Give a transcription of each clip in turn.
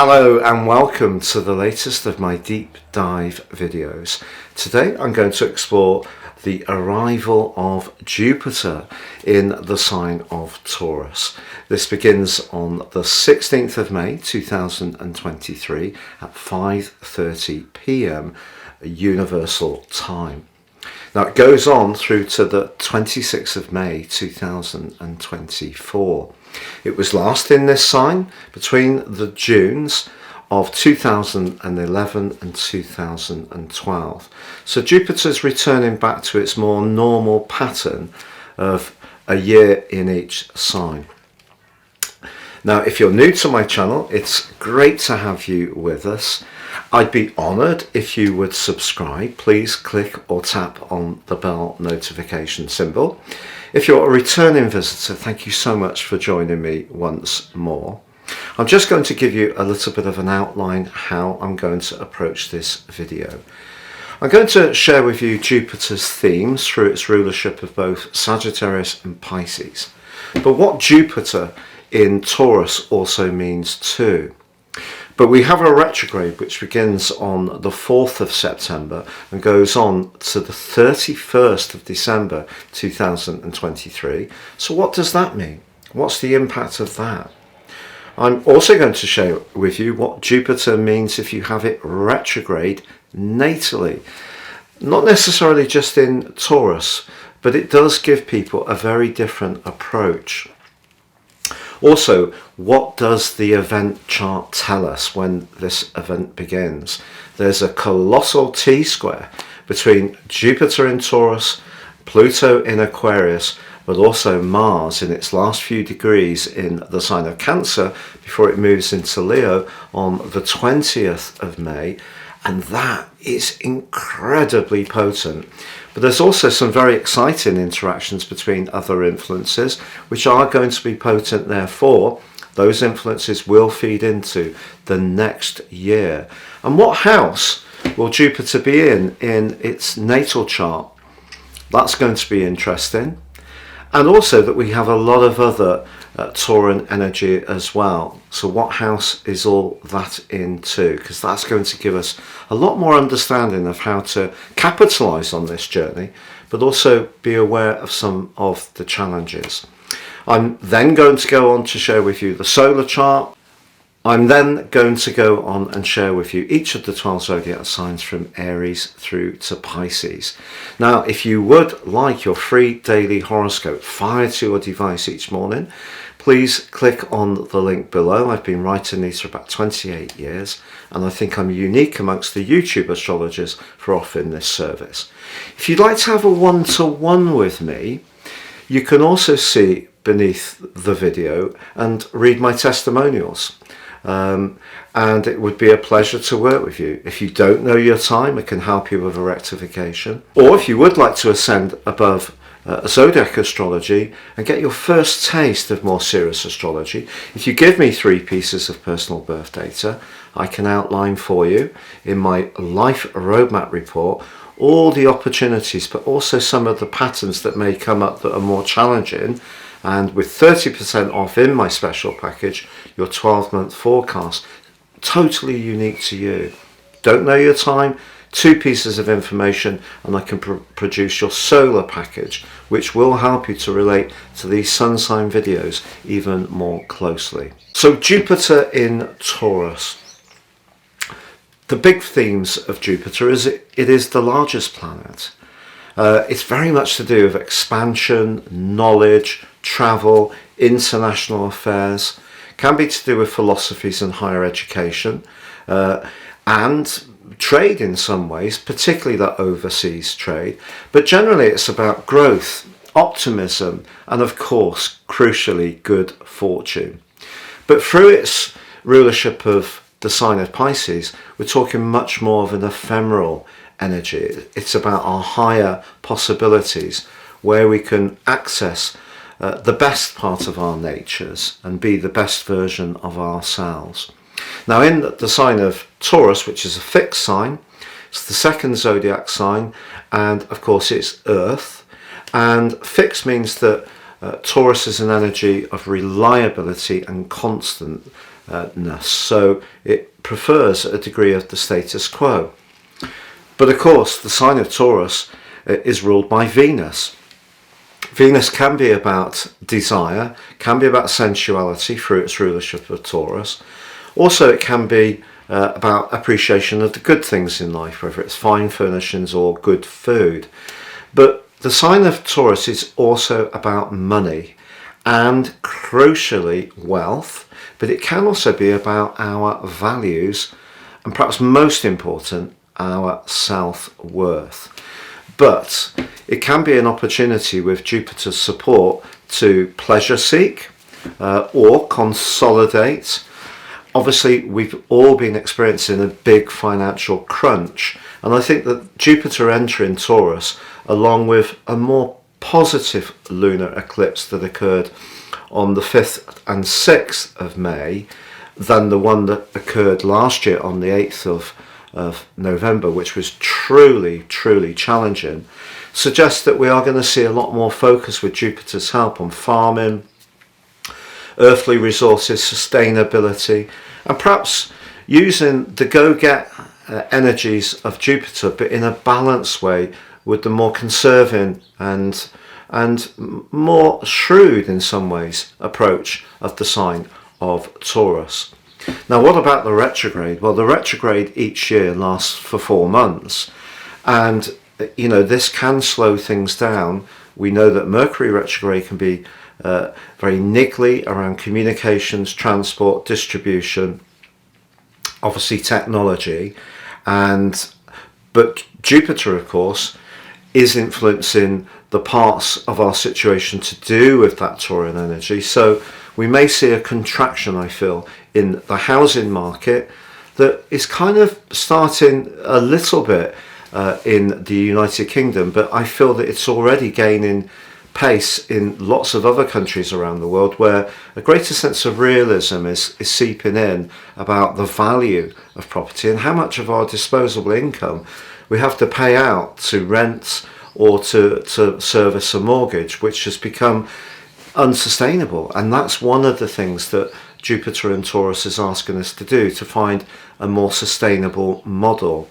Hello and welcome to the latest of my deep dive videos. Today I'm going to explore the arrival of Jupiter in the sign of Taurus. This begins on the 16th of May 2023 at 5:30 p.m. Universal Time. Now it goes on through to the 26th of May 2024. It was last in this sign between the Junes of 2011 and 2012. So Jupiter's returning back to its more normal pattern of a year in each sign. Now, if you're new to my channel, it's great to have you with us. I'd be honoured if you would subscribe. Please click or tap on the bell notification symbol. If you're a returning visitor, thank you so much for joining me once more. I'm just going to give you a little bit of an outline how I'm going to approach this video. I'm going to share with you Jupiter's themes through its rulership of both Sagittarius and Pisces, but what Jupiter in Taurus also means too. But we have a retrograde which begins on the 4th of September and goes on to the 31st of December 2023. So what does that mean? What's the impact of that? I'm also going to share with you what Jupiter means if you have it retrograde natally. Not necessarily just in Taurus, but it does give people a very different approach. Also, what does the event chart tell us when this event begins? There's a colossal T-square between Jupiter in Taurus, Pluto in Aquarius, but also Mars in its last few degrees in the sign of Cancer before it moves into Leo on the 20th of May. And that is incredibly potent. But there's also some very exciting interactions between other influences, which are going to be potent. Therefore, those influences will feed into the next year. And what house will Jupiter be in its natal chart? That's going to be interesting. And also that we have a lot of other Tauran energy as well. So what house is all that into? Because that's going to give us a lot more understanding of how to capitalize on this journey, but also be aware of some of the challenges. I'm then going to go on to share with you the solar chart. I'm then going to go on and share with you each of the 12 zodiac signs from Aries through to Pisces. Now, if you would like your free daily horoscope fired to your device each morning, please click on the link below. I've been writing these for about 28 years, and I think I'm unique amongst the YouTube astrologers for offering this service. If you'd like to have a one-to-one with me, you can also see beneath the video and read my testimonials. And it would be a pleasure to work with you. If you don't know your time, I can help you with a rectification. Or if you would like to ascend above zodiac astrology and get your first taste of more serious astrology, if you give me 3 pieces of personal birth data, I can outline for you in my life roadmap report all the opportunities, but also some of the patterns that may come up that are more challenging. And with 30% off in my special package, your 12-month forecast, totally unique to you. Don't know your time? 2 pieces of information and I can produce your solar package, which will help you to relate to these sun sign videos even more closely. So Jupiter in Taurus. The big themes of Jupiter is it is the largest planet. It's very much to do with expansion, knowledge, travel, international affairs, can be to do with philosophies and higher education, and trade in some ways, particularly that overseas trade. But generally it's about growth, optimism, and of course, crucially, good fortune. But through its rulership of the sign of Pisces, we're talking much more of an ephemeral energy. It's about our higher possibilities, where we can access the best part of our natures and be the best version of ourselves. Now in the sign of Taurus, which is a fixed sign, it's the second zodiac sign, and of course it's Earth, and fixed means that Taurus is an energy of reliability and constant So it prefers a degree of the status quo. But of course, the sign of Taurus is ruled by Venus. Venus can be about desire, can be about sensuality through its rulership of Taurus. Also, it can be about appreciation of the good things in life, whether it's fine furnishings or good food. But the sign of Taurus is also about money and, crucially, wealth. But it can also be about our values and, perhaps most important, our self-worth. But it can be an opportunity with Jupiter's support to pleasure seek or consolidate. Obviously, we've all been experiencing a big financial crunch, and I think that Jupiter entering Taurus, along with a more positive lunar eclipse that occurred on the 5th and 6th of May than the one that occurred last year on the 8th of November, which was truly challenging, suggests that we are going to see a lot more focus with Jupiter's help on farming, earthly resources, sustainability, and perhaps using the go-get energies of Jupiter, but in a balanced way with the more conserving and more shrewd in some ways approach of the sign of Taurus. Now, what about the retrograde? Well, the retrograde each year lasts for 4 months, and this can slow things down. We know that Mercury retrograde can be very niggly around communications, transport, distribution, obviously technology, but Jupiter, of course, is influencing the parts of our situation to do with that Taurian energy. So we may see a contraction, I feel, in the housing market that is kind of starting a little bit in the United Kingdom, but I feel that it's already gaining pace in lots of other countries around the world, where a greater sense of realism is seeping in about the value of property and how much of our disposable income we have to pay out to rent or to service a mortgage, which has become unsustainable. And that's one of the things that Jupiter and Taurus is asking us to do, to find a more sustainable model.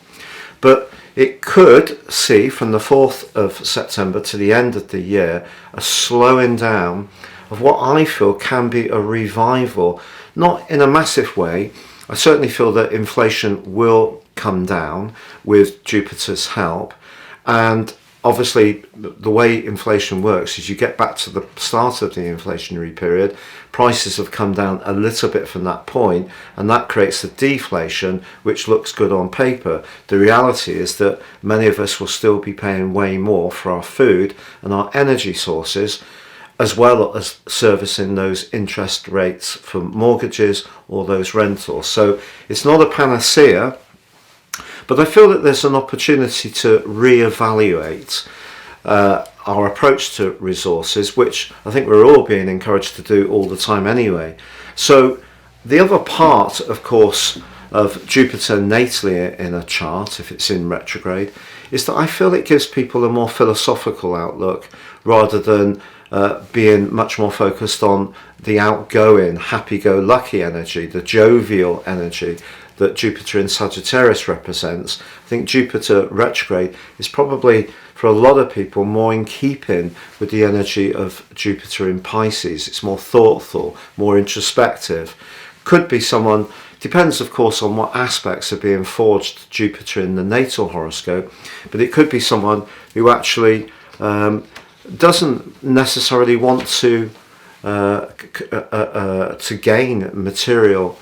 But it could see from the 4th of September to the end of the year a slowing down of what I feel can be a revival, not in a massive way. I certainly feel that inflation will come down with Jupiter's help, and obviously the way inflation works is you get back to the start of the inflationary period, prices have come down a little bit from that point, and that creates a deflation which looks good on paper. The reality is that many of us will still be paying way more for our food and our energy sources, as well as servicing those interest rates for mortgages or those rentals. So it's not a panacea, but I feel that there's an opportunity to reevaluate our approach to resources, which I think we're all being encouraged to do all the time anyway. So the other part, of course, of Jupiter natally in a chart, if it's in retrograde, is that I feel it gives people a more philosophical outlook rather than being much more focused on the outgoing, happy-go-lucky energy, the jovial energy that Jupiter in Sagittarius represents. I think Jupiter retrograde is probably, for a lot of people, more in keeping with the energy of Jupiter in Pisces. It's more thoughtful, more introspective. Could be someone, depends of course on what aspects are being forged Jupiter in the natal horoscope, but it could be someone who actually doesn't necessarily want to gain material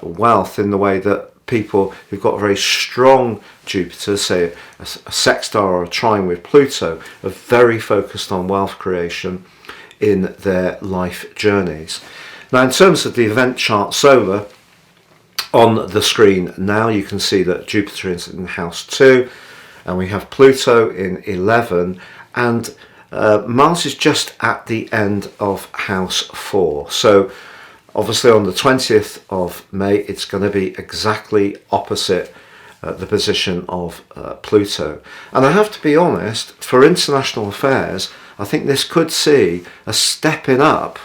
wealth in the way that people who've got very strong Jupiter, say a sextile or a trine with Pluto, are very focused on wealth creation in their life journeys. Now, in terms of the event chart solar, on the screen now you can see that Jupiter is in house 2 and we have Pluto in 11, and Mars is just at the end of house 4. So obviously on the 20th of May it's going to be exactly opposite the position of Pluto. And I have to be honest, for international affairs, I think this could see a stepping up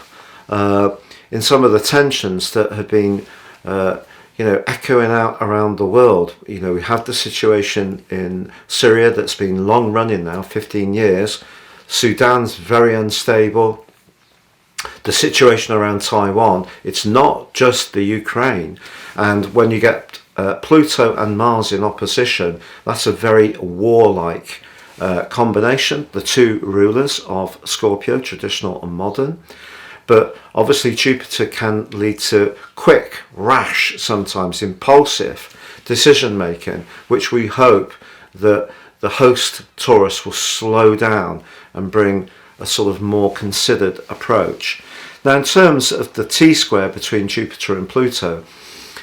in some of the tensions that had been echoing out around the world. We have the situation in Syria that's been long running now, 15 years. Sudan's very unstable. The situation around Taiwan, it's not just the Ukraine. And when you get Pluto and Mars in opposition, that's a very warlike combination, the two rulers of Scorpio, traditional and modern. But obviously Jupiter can lead to quick, rash, sometimes impulsive decision making, which we hope that the host Taurus will slow down and bring a sort of more considered approach. Now, in terms of the T-square between Jupiter and Pluto,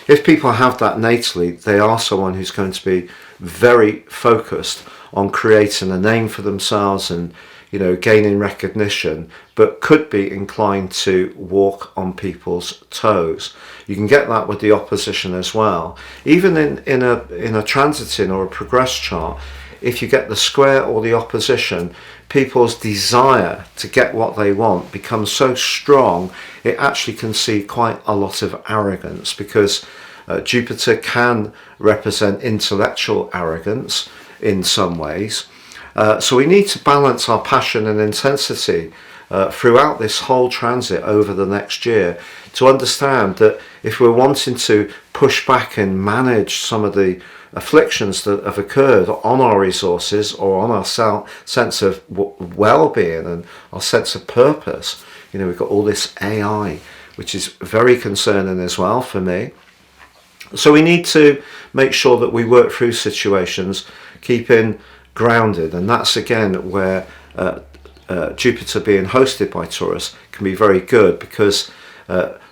if people have that natally, they are someone who's going to be very focused on creating a name for themselves and gaining recognition, but could be inclined to walk on people's toes. You can get that with the opposition as well. Even in a transiting or a progress chart, if you get the square or the opposition, people's desire to get what they want becomes so strong, it actually can see quite a lot of arrogance, because Jupiter can represent intellectual arrogance in some ways. So we need to balance our passion and intensity throughout this whole transit over the next year, to understand that if we're wanting to push back and manage some of the afflictions that have occurred on our resources or on our sense of well-being and our sense of purpose, we've got all this AI, which is very concerning as well for me. So we need to make sure that we work through situations keeping grounded, and that's again where Jupiter being hosted by Taurus can be very good, because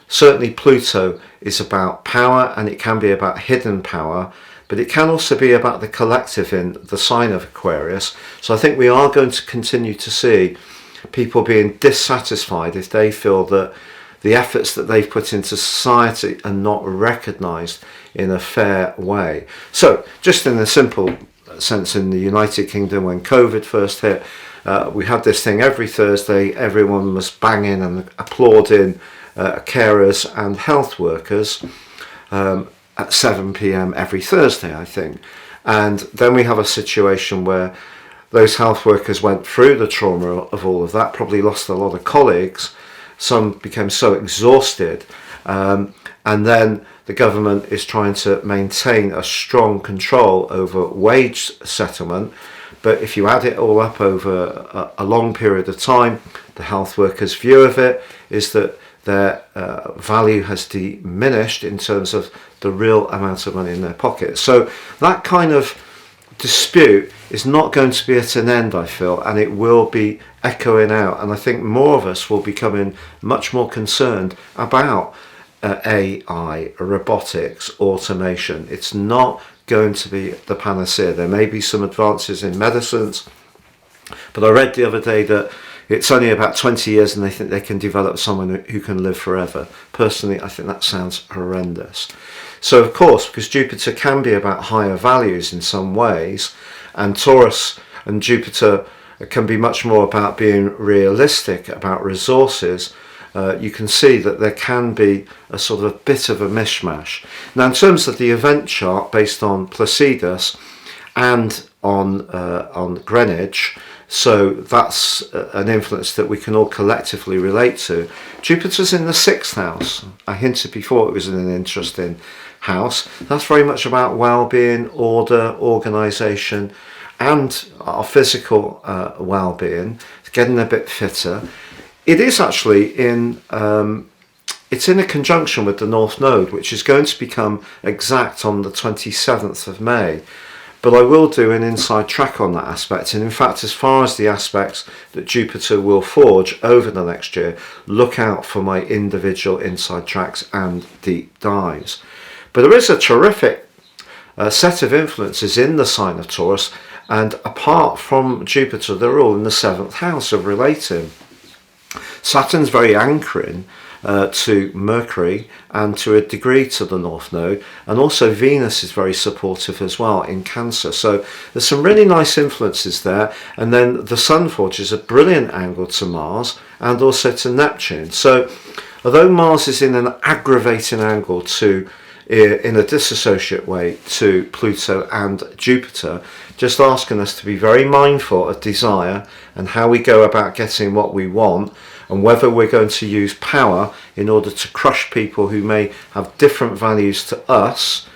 certainly Pluto is about power, and it can be about hidden power, but it can also be about the collective in the sign of Aquarius. So I think we are going to continue to see people being dissatisfied if they feel that the efforts that they've put into society are not recognised in a fair way. So just in a simple sense, in the United Kingdom, when COVID first hit, we had this thing every Thursday, everyone was banging and applauding carers and health workers at 7 p.m. every Thursday, I think. And then we have a situation where those health workers went through the trauma of all of that, probably lost a lot of colleagues. Some became so exhausted, and then the government is trying to maintain a strong control over wage settlement. But if you add it all up over a long period of time, the health workers' view of it is that their value has diminished in terms of the real amount of money in their pocket. So that kind of dispute is not going to be at an end, I feel, and it will be echoing out. And I think more of us will be becoming much more concerned about AI, robotics, automation. It's not going to be the panacea. There may be some advances in medicines, but I read the other day that it's only about 20 years and they think they can develop someone who can live forever. Personally, I think that sounds horrendous. So of course, because Jupiter can be about higher values in some ways, and Taurus and Jupiter can be much more about being realistic about resources, you can see that there can be a sort of a bit of a mishmash. Now, in terms of the event chart based on Placidus and on Greenwich, so that's an influence that we can all collectively relate to. Jupiter's in the 6th house. I hinted before it was in an interesting house. That's very much about well-being, order, organisation, and our physical well-being, getting a bit fitter. It is actually it's in a conjunction with the North Node, which is going to become exact on the 27th of May. But I will do an inside track on that aspect. And in fact, as far as the aspects that Jupiter will forge over the next year, look out for my individual inside tracks and deep dives. But there is a terrific set of influences in the sign of Taurus. And apart from Jupiter, they're all in the 7th house of relating. Saturn's very anchoring to Mercury and to a degree to the North Node, and also Venus is very supportive as well in Cancer. So there's some really nice influences there, and then the Sun forges a brilliant angle to Mars and also to Neptune. So although Mars is in an aggravating angle to, in a disassociate way, to Pluto and Jupiter, just asking us to be very mindful of desire and how we go about getting what we want, and whether we're going to use power in order to crush people who may have different values to us.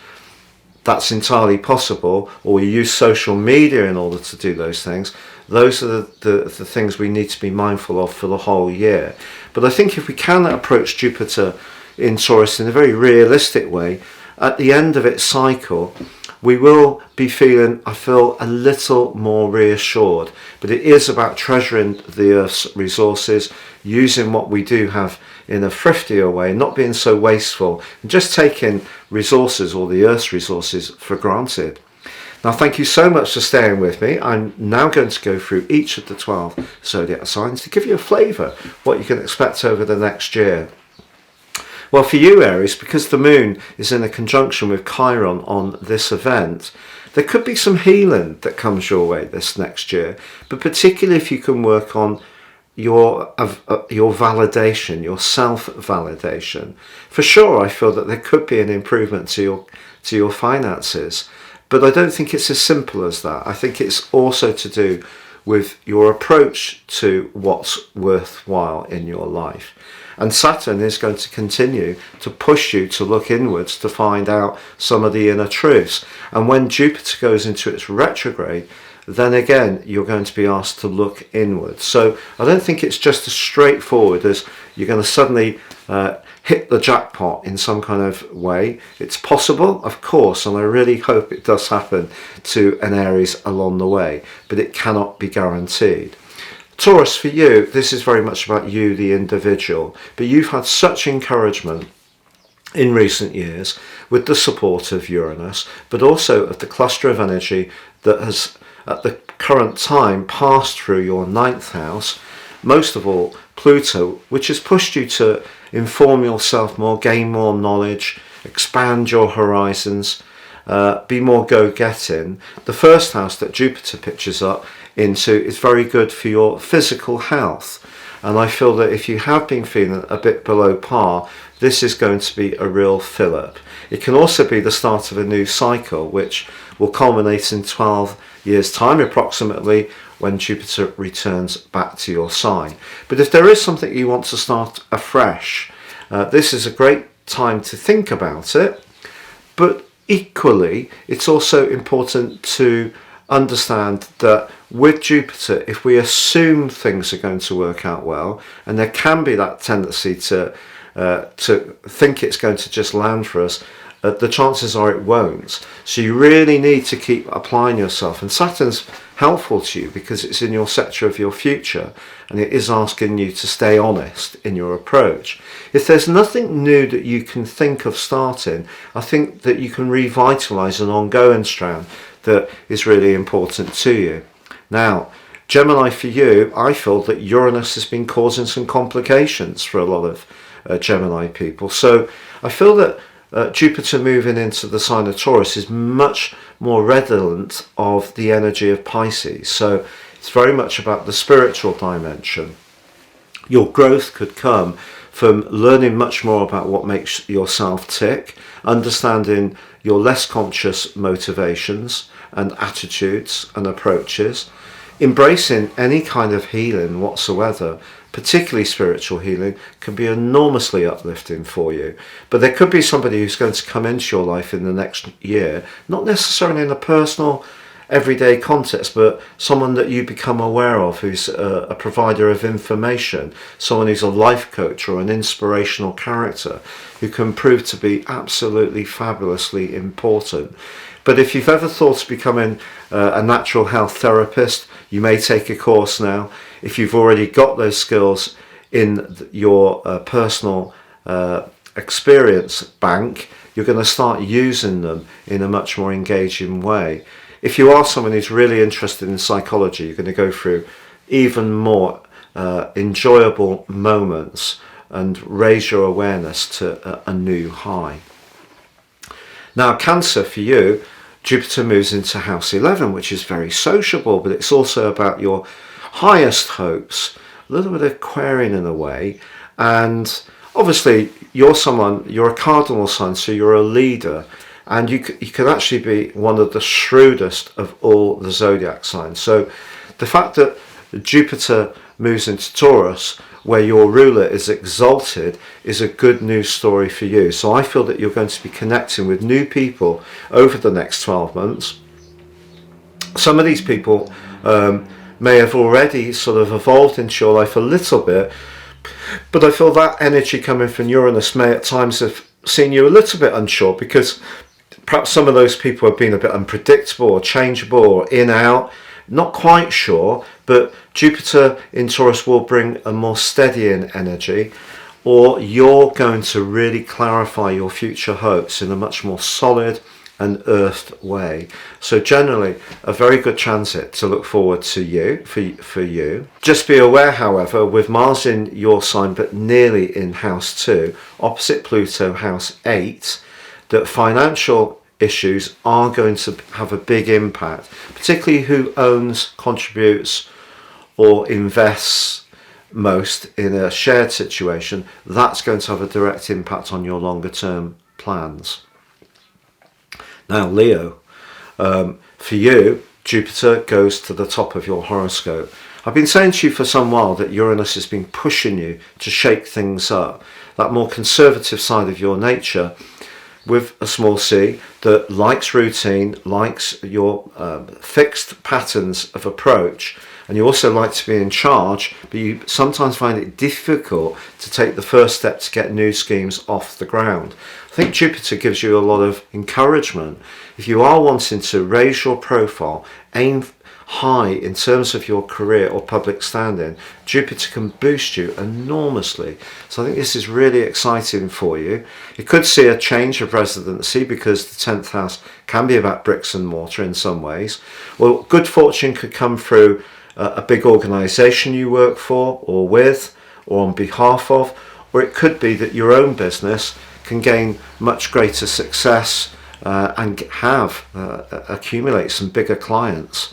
That's entirely possible. Or we use social media in order to do those things. Those are the things we need to be mindful of for the whole year. But I think if we can approach Jupiter in Taurus in a very realistic way, at the end of its cycle, we will be feeling, I feel, a little more reassured. But it is about treasuring the Earth's resources, using what we do have in a thriftier way, not being so wasteful, and just taking resources, or the Earth's resources, for granted. Now, thank you so much for staying with me. I'm now going to go through each of the 12 zodiac signs to give you a flavour of what you can expect over the next year. Well, for you, Aries, because the moon is in a conjunction with Chiron on this event, there could be some healing that comes your way this next year, but particularly if you can work on your validation, your self-validation. For sure, I feel that there could be an improvement to your finances, but I don't think it's as simple as that. I think it's also to do with your approach to what's worthwhile in your life. And Saturn is going to continue to push you to look inwards to find out some of the inner truths. And when Jupiter goes into its retrograde, then again, you're going to be asked to look inwards. So I don't think it's just as straightforward as you're going to suddenly hit the jackpot in some kind of way. It's possible, of course, and I really hope it does happen to an Aries along the way, but it cannot be guaranteed. Taurus, for you, this is very much about you, the individual, but you've had such encouragement in recent years with the support of Uranus, but also of the cluster of energy that has, at the current time, passed through your 9th house, most of all Pluto, which has pushed you to inform yourself more, gain more knowledge, expand your horizons, be more go-getting. The first house that Jupiter pitches up into is very good for your physical health, and I feel that if you have been feeling a bit below par, this is going to be a real fill-up. It can also be the start of a new cycle, which will culminate in 12 years' time approximately, when Jupiter returns back to your sign. But if there is something you want to start afresh, this is a great time to think about it. But equally, it's also important to understand that with Jupiter, if we assume things are going to work out well, and there can be that tendency to think it's going to just land for us, the chances are it won't. So you really need to keep applying yourself, and Saturn's helpful to you because it's in your sector of your future, and it is asking you to stay honest in your approach. If there's nothing new that you can think of starting, I think that you can revitalise an ongoing strand that is really important to you. Now, Gemini, for you, I feel that Uranus has been causing some complications for a lot of Gemini people. So I feel that Jupiter moving into the sign of Taurus is much more redolent of the energy of Pisces. So it's very much about the spiritual dimension. Your growth could come from learning much more about what makes yourself tick, understanding your less conscious motivations and attitudes and approaches, embracing any kind of healing whatsoever. Particularly spiritual healing can be enormously uplifting for you. But there could be somebody who's going to come into your life in the next year, not necessarily in a personal everyday context, but someone that you become aware of, who's a provider of information, someone who's a life coach or an inspirational character who can prove to be absolutely fabulously important. But if you've ever thought of becoming a natural health therapist, you may take a course now. If you've already got those skills in your personal experience bank, you're going to start using them in a much more engaging way. If you are someone who's really interested in psychology, you're going to go through even more enjoyable moments and raise your awareness to a new high. Now, Cancer, for you, Jupiter moves into house 11, which is very sociable, but it's also about your highest hopes, a little bit of Aquarian in a way, and obviously you're a cardinal sign, so you're a leader, and you can actually be one of the shrewdest of all the zodiac signs. So the fact that Jupiter moves into Taurus, where your ruler is exalted, is a good news story for you. So I feel that you're going to be connecting with new people over the next 12 months. Some of these people may have already sort of evolved into your life a little bit, but I feel that energy coming from Uranus may at times have seen you a little bit unsure, because perhaps some of those people have been a bit unpredictable or changeable or in out, not quite sure. But Jupiter in Taurus will bring a more steadying energy, or you're going to really clarify your future hopes in a much more solid and earthed way. So generally a very good transit to look forward to for you. Just be aware, however, with Mars in your sign but nearly in house 2, opposite Pluto, house 8, that financial issues are going to have a big impact, particularly who owns, contributes or invests most in a shared situation. That's going to have a direct impact on your longer term plans. Now Leo, for you, Jupiter goes to the top of your horoscope. I've been saying to you for some while that Uranus has been pushing you to shake things up, that more conservative side of your nature with a small c, that likes routine, likes your fixed patterns of approach, and you also like to be in charge, but you sometimes find it difficult to take the first step to get new schemes off the ground. I think Jupiter gives you a lot of encouragement. If you are wanting to raise your profile, aim high in terms of your career or public standing, Jupiter can boost you enormously. So I think this is really exciting for you. You could see a change of residency, because the 10th house can be about bricks and mortar in some ways. Well, good fortune could come through a big organisation you work for or with or on behalf of, or it could be that your own business can gain much greater success and accumulate some bigger clients.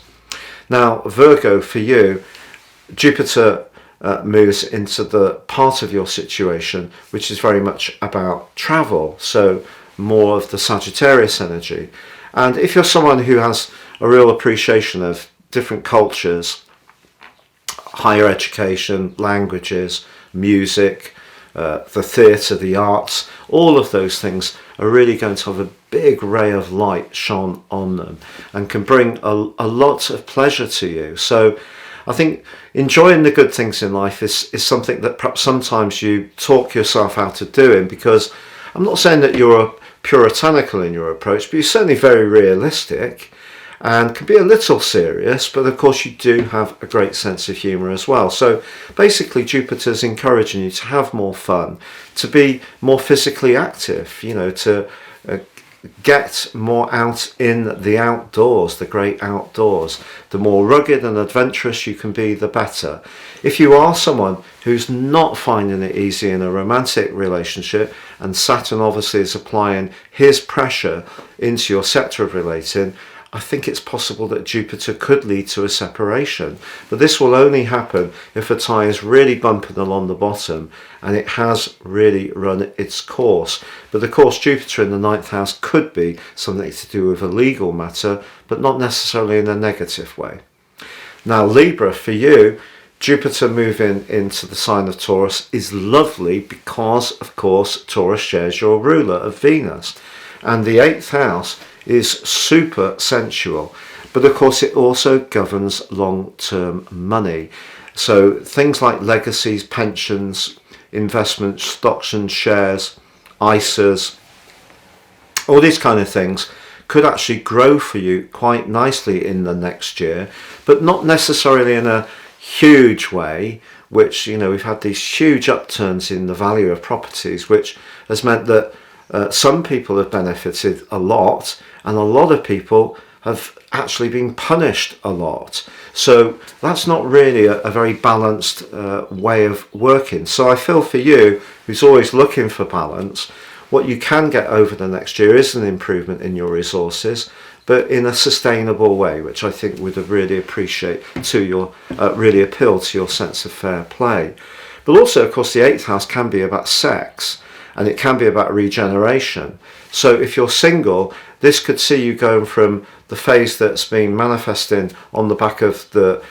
Now Virgo, for you, Jupiter moves into the part of your situation which is very much about travel, so more of the Sagittarius energy. And if you're someone who has a real appreciation of different cultures, higher education, languages, music, the theatre, the arts, all of those things are really going to have a big ray of light shone on them and can bring a lot of pleasure to you. So I think enjoying the good things in life is something that perhaps sometimes you talk yourself out of doing, because I'm not saying that you're puritanical in your approach, but you're certainly very realistic and can be a little serious, but of course you do have a great sense of humour as well. So basically Jupiter's encouraging you to have more fun, to be more physically active, you know, to get more out in the outdoors, the great outdoors. The more rugged and adventurous you can be, the better. If you are someone who's not finding it easy in a romantic relationship, and Saturn obviously is applying his pressure into your sector of relating, I think it's possible that Jupiter could lead to a separation. But this will only happen if a tie is really bumping along the bottom and it has really run its course. But of course Jupiter in the 9th house could be something to do with a legal matter, but not necessarily in a negative way. Now Libra, for you, Jupiter moving into the sign of Taurus is lovely because, of course, Taurus shares your ruler of Venus. And the 8th house is super sensual, but of course it also governs long-term money. So things like legacies, pensions, investments, stocks and shares, ISAs, all these kind of things could actually grow for you quite nicely in the next year, but not necessarily in a huge way, which, you know, we've had these huge upturns in the value of properties, which has meant that some people have benefited a lot, and a lot of people have actually been punished a lot. So that's not really a very balanced way of working. So I feel for you, who's always looking for balance, what you can get over the next year is an improvement in your resources, but in a sustainable way, which I think would really appreciate to your really appeal to your sense of fair play. But also, of course, the 8th house can be about sex, and it can be about regeneration. So if you're single, this could see you going from the phase that's been manifesting on the back of the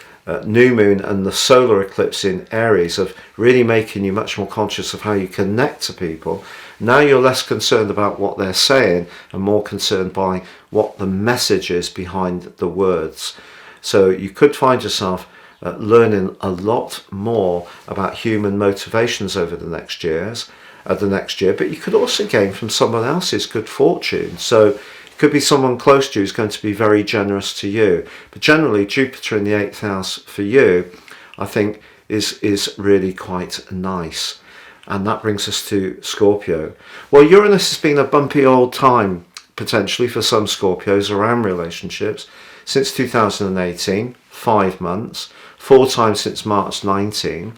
new moon and the solar eclipse in Aries, of really making you much more conscious of how you connect to people. Now you're less concerned about what they're saying and more concerned by what the message is behind the words. So you could find yourself learning a lot more about human motivations over the next year, but you could also gain from someone else's good fortune. So it could be someone close to you who's going to be very generous to you. But generally, Jupiter in the 8th house for you, I think, is really quite nice. And that brings us to Scorpio. Well, Uranus has been a bumpy old time, potentially, for some Scorpios around relationships. Since 2018, 5 months, 4 times since March 19.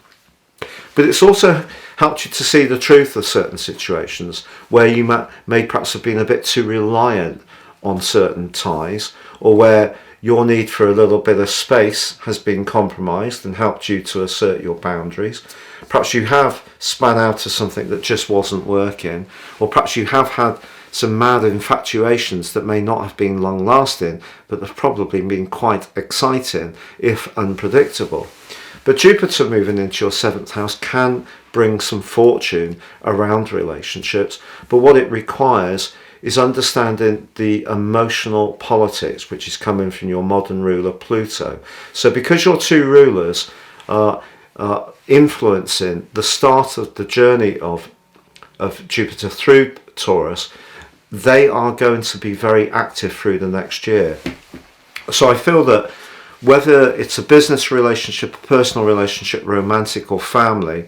But it's also helped you to see the truth of certain situations where you may perhaps have been a bit too reliant on certain ties, or where your need for a little bit of space has been compromised and helped you to assert your boundaries. Perhaps you have spun out to something that just wasn't working, or perhaps you have had some mad infatuations that may not have been long lasting, but have probably been quite exciting if unpredictable. But Jupiter moving into your 7th house can bring some fortune around relationships, but what it requires is understanding the emotional politics which is coming from your modern ruler Pluto. So because your two rulers are influencing the start of the journey of Jupiter through Taurus, they are going to be very active through the next year. So I feel that whether it's a business relationship, a personal relationship, romantic or family,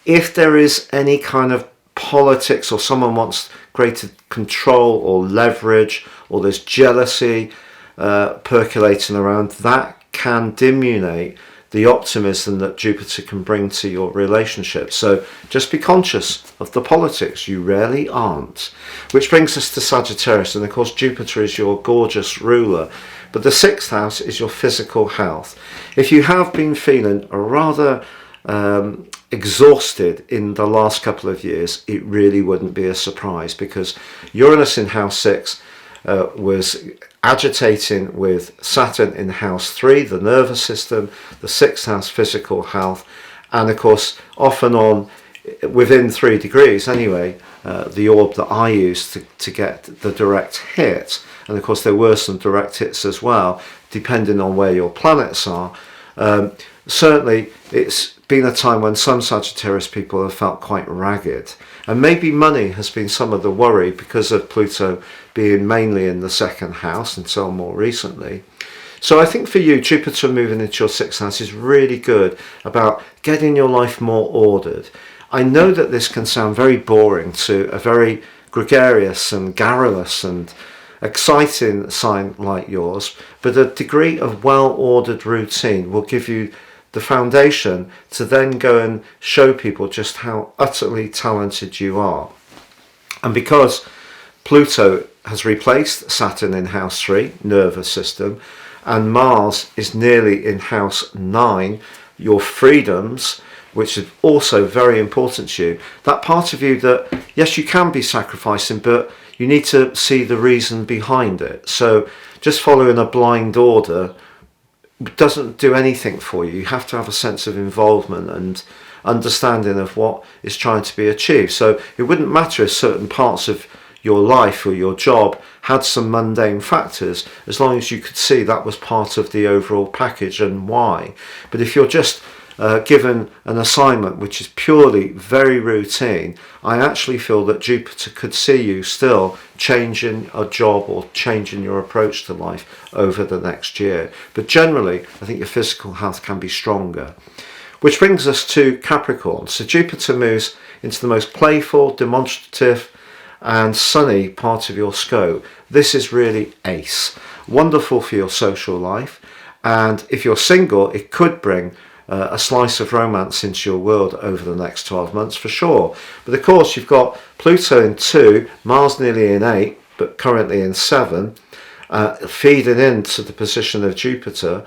if there is any kind of politics or someone wants greater control or leverage, or there's jealousy percolating around, that can diminish the optimism that Jupiter can bring to your relationship. So just be conscious of the politics. You rarely aren't. Which brings us to Sagittarius, and of course Jupiter is your gorgeous ruler, but the 6th house is your physical health. If you have been feeling rather exhausted in the last couple of years, it really wouldn't be a surprise, because Uranus in house 6 was agitating with Saturn in house 3, the nervous system, the 6th house, physical health, and of course off and on within 3 degrees anyway, the orb that I used to get the direct hit. And of course there were some direct hits as well, depending on where your planets are. Certainly it's been a time when some Sagittarius people have felt quite ragged, and maybe money has been some of the worry because of Pluto being mainly in the 2nd house until more recently. So I think for you, Jupiter moving into your 6th house is really good about getting your life more ordered. I know that this can sound very boring to a very gregarious and garrulous and exciting sign like yours, but a degree of well-ordered routine will give you the foundation to then go and show people just how utterly talented you are. And because Pluto has replaced Saturn in house 3, nervous system, and Mars is nearly in house 9, your freedoms, which is also very important to you, that part of you that, yes, you can be sacrificing, but you need to see the reason behind it. So just following a blind order doesn't do anything for you. You have to have a sense of involvement and understanding of what is trying to be achieved. So it wouldn't matter if certain parts of your life or your job had some mundane factors, as long as you could see that was part of the overall package and why. But if you're just given an assignment which is purely very routine, I actually feel that Jupiter could see you still changing a job or changing your approach to life over the next year. But generally, I think your physical health can be stronger. Which brings us to Capricorn. So Jupiter moves into the most playful, demonstrative and sunny part of your scope. This is really ace. Wonderful for your social life. And if you're single, it could bring a slice of romance into your world over the next 12 months for sure. But of course you've got Pluto in 2, Mars nearly in 8, but currently in 7, feeding into the position of Jupiter.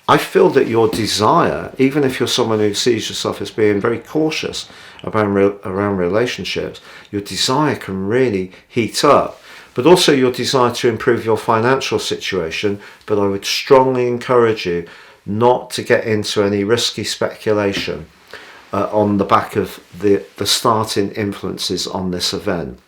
I feel that your desire, even if you're someone who sees yourself as being very cautious around relationships, your desire can really heat up. But also your desire to improve your financial situation. But I would strongly encourage you not to get into any risky speculation on the back of the starting influences on this event.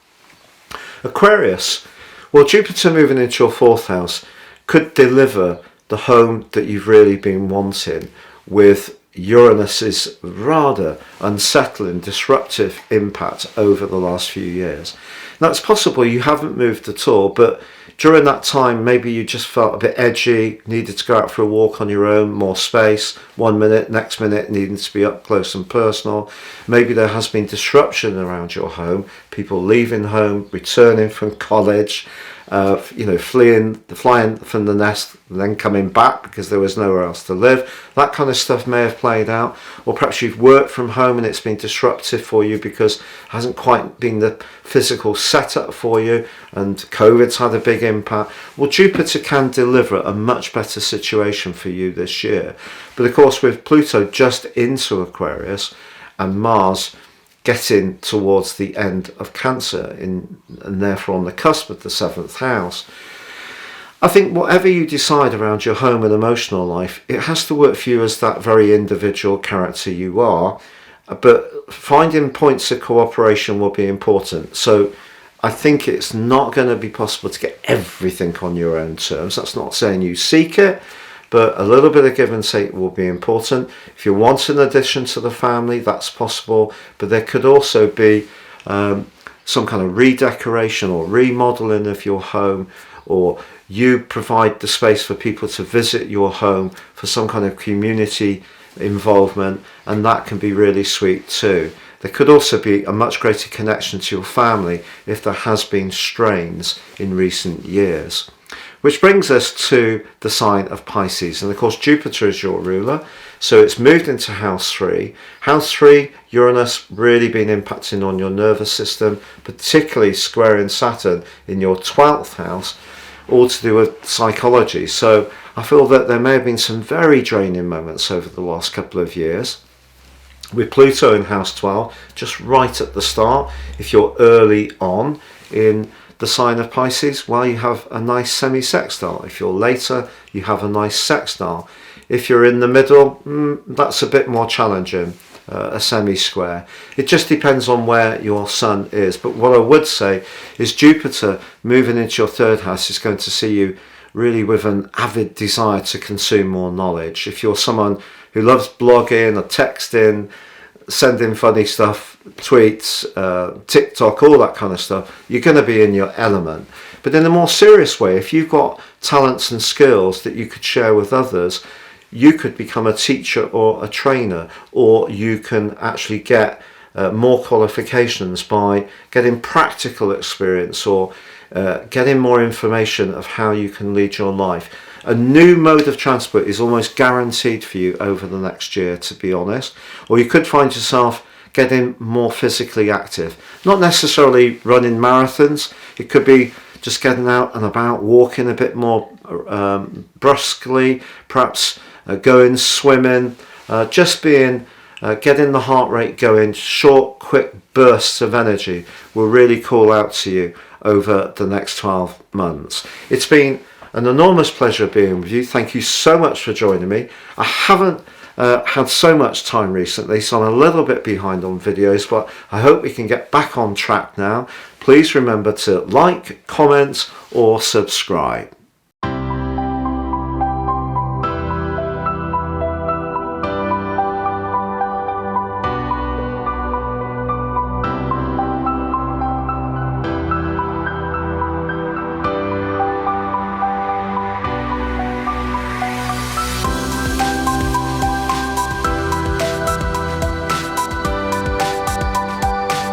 Aquarius, well, Jupiter moving into your 4th house could deliver the home that you've really been wanting, with Uranus's rather unsettling, disruptive impact over the last few years. Now, it's possible you haven't moved at all, but during that time, maybe you just felt a bit edgy, needed to go out for a walk on your own, more space, 1 minute, next minute needing to be up close and personal. Maybe there has been disruption around your home, people leaving home, returning from college, flying from the nest, then coming back because there was nowhere else to live. That kind of stuff may have played out. Or perhaps you've worked from home and it's been disruptive for you because it hasn't quite been the physical setup for you, and COVID's had a big impact. Well, Jupiter can deliver a much better situation for you this year. But of course, with Pluto just into Aquarius and Mars getting towards the end of Cancer and therefore on the cusp of the 7th house, I think whatever you decide around your home and emotional life, it has to work for you as that very individual character you are. But finding points of cooperation will be important. So I think it's not going to be possible to get everything on your own terms. That's not saying you seek it, but a little bit of give and take will be important. If you want an addition to the family, that's possible. But there could also be some kind of redecoration or remodeling of your home, or you provide the space for people to visit your home for some kind of community involvement, and that can be really sweet too. There could also be a much greater connection to your family if there has been strains in recent years. Which brings us to the sign of Pisces, and of course Jupiter is your ruler, so it's moved into house 3. House 3, Uranus really been impacting on your nervous system, particularly squaring Saturn in your 12th house, all to do with psychology. So I feel that there may have been some very draining moments over the last couple of years. With Pluto in house 12, just right at the start, if you're early on in the sign of Pisces, well, you have a nice semi-sextile. If you're later, you have a nice sextile. If you're in the middle, that's a bit more challenging, a semi-square. It just depends on where your sun is. But what I would say is Jupiter moving into your 3rd house is going to see you really with an avid desire to consume more knowledge. If you're someone who loves blogging or texting, sending funny stuff, tweets, TikTok, all that kind of stuff, you're going to be in your element. But in a more serious way, if you've got talents and skills that you could share with others, you could become a teacher or a trainer, or you can actually get more qualifications by getting practical experience, or getting more information of how you can lead your life. A new mode of transport is almost guaranteed for you over the next year, to be honest. Or you could find yourself getting more physically active. Not necessarily running marathons. It could be just getting out and about, walking a bit more brusquely, perhaps going swimming, just being, getting the heart rate going. Short, quick bursts of energy will really call out to you over the next 12 months. It's been an enormous pleasure being with you. Thank you so much for joining me. I haven't had so much time recently, so I'm a little bit behind on videos, but I hope we can get back on track now. Please remember to like, comment or subscribe.